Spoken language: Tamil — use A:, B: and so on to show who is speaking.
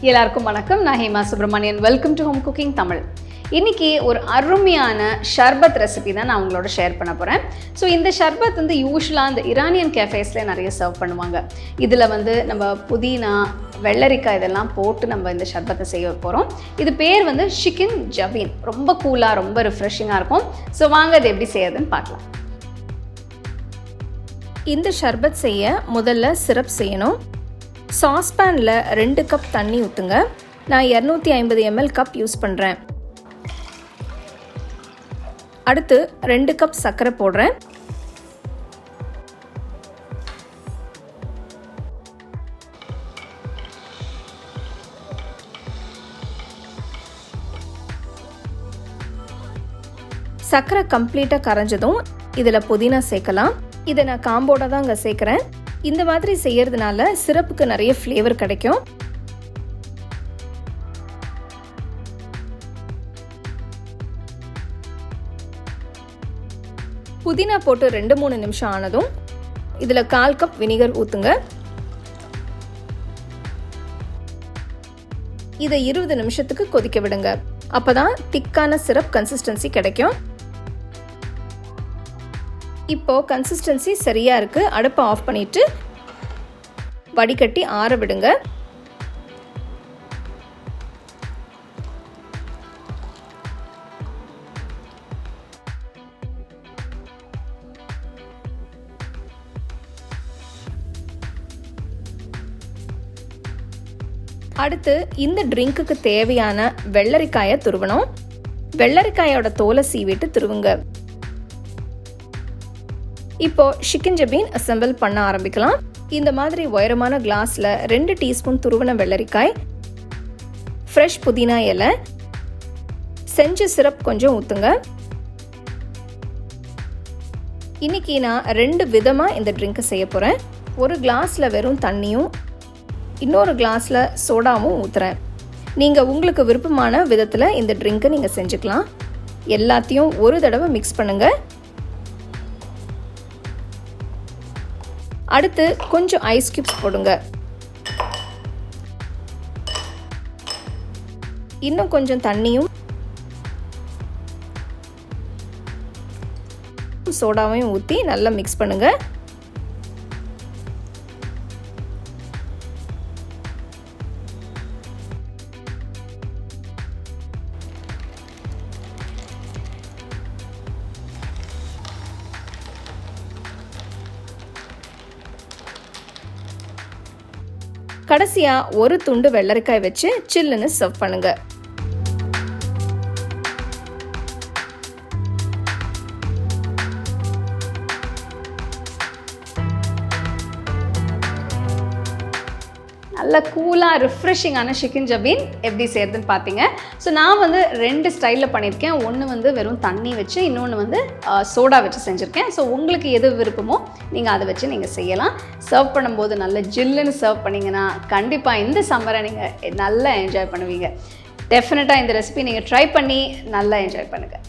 A: எல்லாருக்கும் வணக்கம். நான் Hema Subramanian. Welcome to home cooking Tamil. இன்றைக்கி ஒரு அருமையான ஷர்பத் ரெசிபி தான் நான் உங்களோட ஷேர் பண்ண போகிறேன். ஸோ இந்த ஷர்பத் வந்து யூஸ்வலாக இந்த இரானியன் கேஃபேஸில் நிறைய சர்வ் பண்ணுவாங்க. இதில் வந்து நம்ம புதினா, வெள்ளரிக்காய் இதெல்லாம் போட்டு நம்ம இந்த ஷர்பத்தை செய்ய போகிறோம். இது பேர் வந்து ஷிகன்ஜபீன். ரொம்ப கூலாக, ரொம்ப ரிஃப்ரெஷிங்காக இருக்கும். ஸோ வாங்க இது எப்படி செய்யறதுன்னு பார்க்கலாம்.
B: இந்த ஷர்பத் செய்ய முதல்ல சிரப் செய்யணும். சாஸ்பேனில் 2 கப் தண்ணி ஊற்றுங்க. நான் 250 ml கப் யூஸ் பண்ணுறேன். அடுத்து 2 கப் சர்க்கரை போடுறேன். சர்க்கரை கம்ப்ளீட்டாக கரைஞ்சதும் இதில் புதினா சேர்க்கலாம். இதை நான் காம்போட தான் அங்கே சேர்க்குறேன். இந்த மாதிரி செய்யறதுனால சிரப்புக்கு நிறைய ஃப்ளேவர் கிடைக்கும். புதினா போட்டு 2-3 நிமிஷம் ஆனதும் இதில் 1/4 கப் வினிகர் ஊற்றுங்க. இதை 20 நிமிஷத்துக்கு கொதிக்க விடுங்க. அப்போதான் திக்கான சிரப் கன்சிஸ்டன்சி கிடைக்கும். இப்போ கன்சிஸ்டன்சி சரியா இருக்கு. அடுப்பை ஆஃப் பண்ணிட்டு வடிகட்டி ஆற விடுங்க. அடுத்து இந்த ட்ரிங்க்குக்கு தேவையான வெள்ளரிக்காயை துருவணும். வெள்ளரிக்காயோட தோலை சீவிட்டு துருவுங்க. இப்போ ஷிகன்ஜபீன் அசெம்பிள் பண்ண ஆரம்பிக்கலாம். இந்த மாதிரி உயரமான கிளாஸில் 2 டீஸ்பூன் துருவன வெள்ளரிக்காய், ஃப்ரெஷ் புதினா இலை, செஞ்ச சிரப் கொஞ்சம் ஊற்றுங்க. இன்னைக்கு நான் 2 விதமாக இந்த ட்ரிங்க்கை செய்ய போகிறேன். ஒரு கிளாஸில் வெறும் தண்ணியும் இன்னொரு கிளாஸில் சோடாவும் ஊற்றுறேன். நீங்கள் உங்களுக்கு விருப்பமான விதத்தில் இந்த ட்ரிங்க்கை நீங்கள் செஞ்சுக்கலாம். எல்லாத்தையும் ஒரு தடவை மிக்ஸ் பண்ணுங்கள். அடுத்து கொஞ்சம் ஐஸ் கியூப்ஸ் போடுங்க. இன்னும் கொஞ்சம் தண்ணியும் சோடாவையும் ஊற்றி நல்லா மிக்ஸ் பண்ணுங்க. கடைசியா ஒரு துண்டு வெள்ளரிக்காய் வச்சு சில்லுன்னு சர்வ் பண்ணுங்க.
A: நல்ல கூலாக ரிஃப்ரெஷிங்கான ஷிகன்ஜபீன் எப்படி செய்யறதுன்னு பார்த்தீங்க. ஸோ நான் வந்து 2 ஸ்டைலில் பண்ணியிருக்கேன். ஒன்று வந்து வெறும் தண்ணி வச்சு, இன்னொன்று வந்து சோடா வச்சு செஞ்சுருக்கேன். ஸோ உங்களுக்கு எது விருப்பமோ நீங்கள் அதை வச்சு நீங்கள் செய்யலாம். சர்வ் பண்ணும்போது நல்ல ஜில்லுன்னு சர்வ் பண்ணிங்கன்னா கண்டிப்பாக இந்த சம்மரை நீங்கள் நல்லா என்ஜாய் பண்ணுவீங்க. டெஃபினட்டாக இந்த ரெசிபி நீங்கள் ட்ரை பண்ணி நல்லா என்ஜாய் பண்ணுங்கள்.